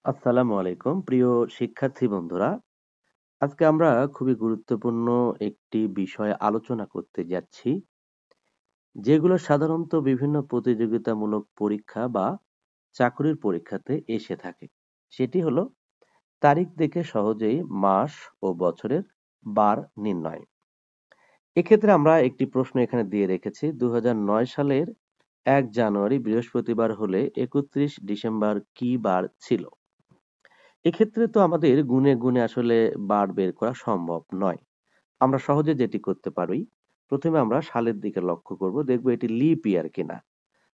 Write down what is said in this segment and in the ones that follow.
আসসালামু আলাইকুম প্রিয় শিক্ষার্থী বন্ধুরা। আজকে আমরা খুবই গুরুত্বপূর্ণ একটি বিষয় আলোচনা করতে যাচ্ছি, যেগুলো সাধারণত বিভিন্ন প্রতিযোগিতামূলক পরীক্ষা বা চাকরির পরীক্ষাতে এসে থাকে। সেটি হলো তারিখ দেখে সহজেই মাস ও বছরের বার নির্ণয়। এক্ষেত্রে আমরা একটি প্রশ্ন এখানে দিয়ে রেখেছি, 2009 সালের 1 জানুয়ারি বৃহস্পতিবার হলে 31 ডিসেম্বর কি বার ছিল? এক্ষেত্রে তো আমাদের গুণে গুণে আসলে বার বের করা সম্ভব নয়। আমরা সহজে যেটি করতে পারি, প্রথমে আমরা সালের দিকে লক্ষ্য করব, দেখব এটি লিপ ইয়ার কিনা।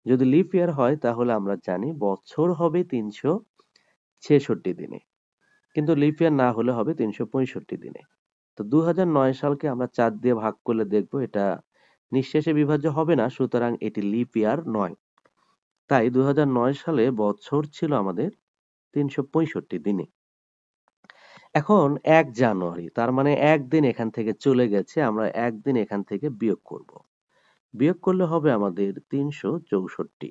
যদি লিপ ইয়ার হয় তাহলে আমরা জানি বছর হবে 366 দিনে, কিন্তু লিপ ইয়ার না হলে হবে 365 দিনে। তো 2009 সালকে আমরা 4 দিয়ে ভাগ করলে দেখব এটা নিঃশেষে বিভাজ্য হবে না, সুতরাং এটি লিপ ইয়ার নয়। তাই 2009 সালে বছর ছিল আমাদের 365 দিনে। এখন ১ জানুয়ারি, তার মানে একদিন এখান থেকে চলে গেছে, আমরা একদিন এখান থেকে বিয়োগ করব। বিয়োগ করলে হবে আমাদের ৩৬৪।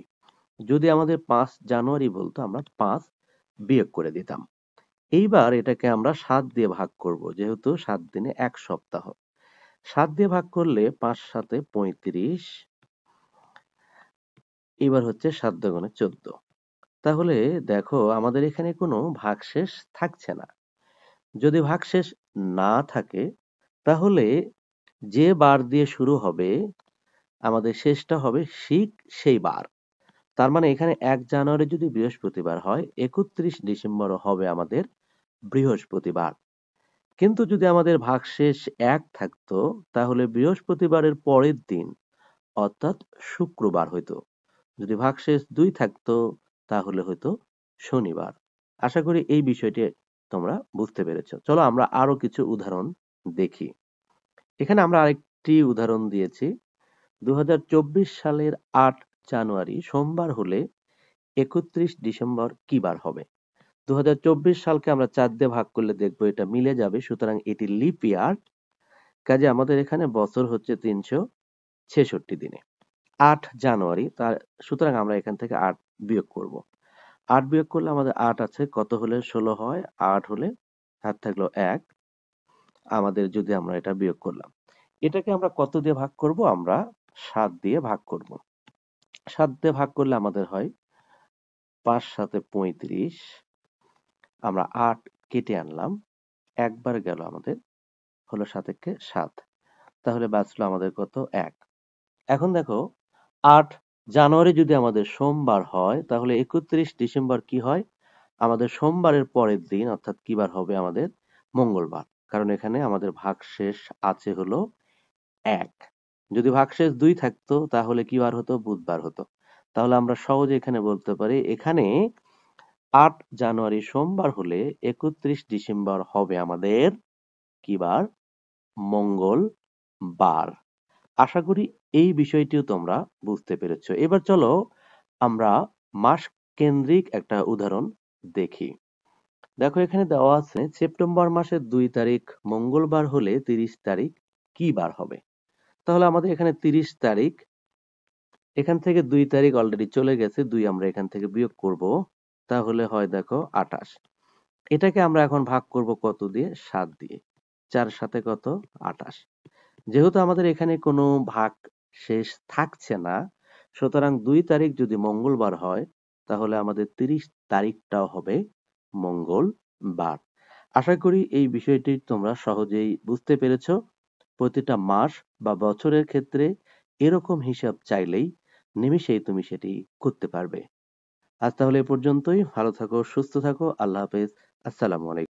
যদি আমাদের ৫ জানুয়ারি বলতো, আমরা ৫ বিয়োগ করে দিতাম। এইবার এটাকে আমরা ৭ দিয়ে ভাগ করব, যেহেতু ৭ দিনে ১ সপ্তাহ। ৭ দিয়ে ভাগ করলে ৫ ৭ ৩৫, এবার হচ্ছে ৭ দুগুণে ১৪। তাহলে দেখো আমাদের এখানে কোনো ভাগশেষ থাকছে না। যদি ভাগশেষ না থাকে তাহলে যে বার দিয়ে শুরু হবে আমাদের শেষটা হবে ঠিক সেই বার। তার মানে এখানে ১ জানুয়ারি যদি বৃহস্পতিবার হয়, ৩১ ডিসেম্বরও হবে আমাদের বৃহস্পতিবার। কিন্তু যদি আমাদের ভাগশেষ ১ থাকতো তাহলে বৃহস্পতিবারের পরের দিন অর্থাৎ শুক্রবার হইতো। যদি ভাগশেষ ২ থাকতো তাহলে হয়তো শনিবার। আশা করি এই বিষয়টি তোমরা বুঝতে পেরেছো। চলো আমরা আরো কিছু উদাহরণ দেখি। এখানে আমরা আরেকটি উদাহরণ দিয়েছি, ২০২৪ সালের ৮ জানুয়ারি সোমবার হলে ৩১ ডিসেম্বর কি বার হবে? ২০২৪ সালকে আমরা ৪ দিয়ে ভাগ করলে দেখবো এটা মিলে যাবে, সুতরাং এটি লিপ ইয়ার। কাজে আমাদের এখানে বছর হচ্ছে ৩৬৬ দিনে। ৮ জানুয়ারি, তার সুতরাং আমরা এখান থেকে ৮ বিয়োগ করব। ৮ বিয়োগ করলে আমাদের ৮ আছে, কত হলে ১৬ হয়? ৮ হলে হাত থাকলো ১, আমাদের যদি আমরা এটা বিয়োগ করলাম। এটাকে আমরা কত দিয়ে ভাগ করব? আমরা ৭ দিয়ে ভাগ করব। ৭ দিয়ে ভাগ করলে আমাদের হয় ৫ ৭ ৩৫, আমরা ৮ কেটে আনলাম, একবার গেল আমাদের, হলো ৭ একে ৭, তাহলে বাঁচলো আমাদের কত? ১। এখন দেখো ৮ জানুয়ারি যদি আমাদের সোমবার হয় তাহলে ৩১ ডিসেম্বর কি হয়? আমাদের সোমবারের পরের দিন, অর্থাৎ কি বার হবে? আমাদের মঙ্গলবার। কারণ এখানে আমাদের ভাগশেষ আছে হলো ১। যদি ভাগশেষ ২ থাকতো তাহলে কি বার হতো? বুধবার হতো। তাহলে আমরা সহজে এখানে বলতে পারি, এখানে ৮ জানুয়ারি সোমবার হলে ৩১ ডিসেম্বর হবে আমাদের কি বার? মঙ্গলবার। আশা করি এই বিষয়টিও তোমরা বুঝতে পেরেছো। এবার চলো আমরা মাস কেন্দ্রিক একটা উদাহরণ দেখি। দেখো এখানে দেওয়া আছে, সেপ্টেম্বর মাসের ২ তারিখ মঙ্গলবার হলে ৩০ তারিখ কি বার হবে? তাহলে আমাদের এখানে ৩০ তারিখ, এখান থেকে ২ তারিখ অলরেডি চলে গেছে, ২ আমরা এখান থেকে বিয়োগ করব, তাহলে হয় দেখো ২৮। এটাকে আমরা এখন ভাগ করব কত দিয়ে? ৭ দিয়ে। ৪ ৭ কত? ২৮। যেহেতু আমাদের এখানে কোনো ভাগ শেষ থাকছে না, সুতরাং ২ তারিখ যদি মঙ্গলবার হয় তাহলে আমাদের ৩০ তারিখটাও হবে মঙ্গলবার। আশা করি এই বিষয়টি তোমরা সহজেই বুঝতে পেরেছো। প্রতিটা মাস বা বছরের ক্ষেত্রে এরকম হিসাব চাইলেই নিমিষেই তুমি সেটি করতে পারবে। আজ তাহলে এ পর্যন্তই। ভালো থাকো, সুস্থ থাকো। আল্লাহ হাফেজ। আসসালামু আলাইকুম।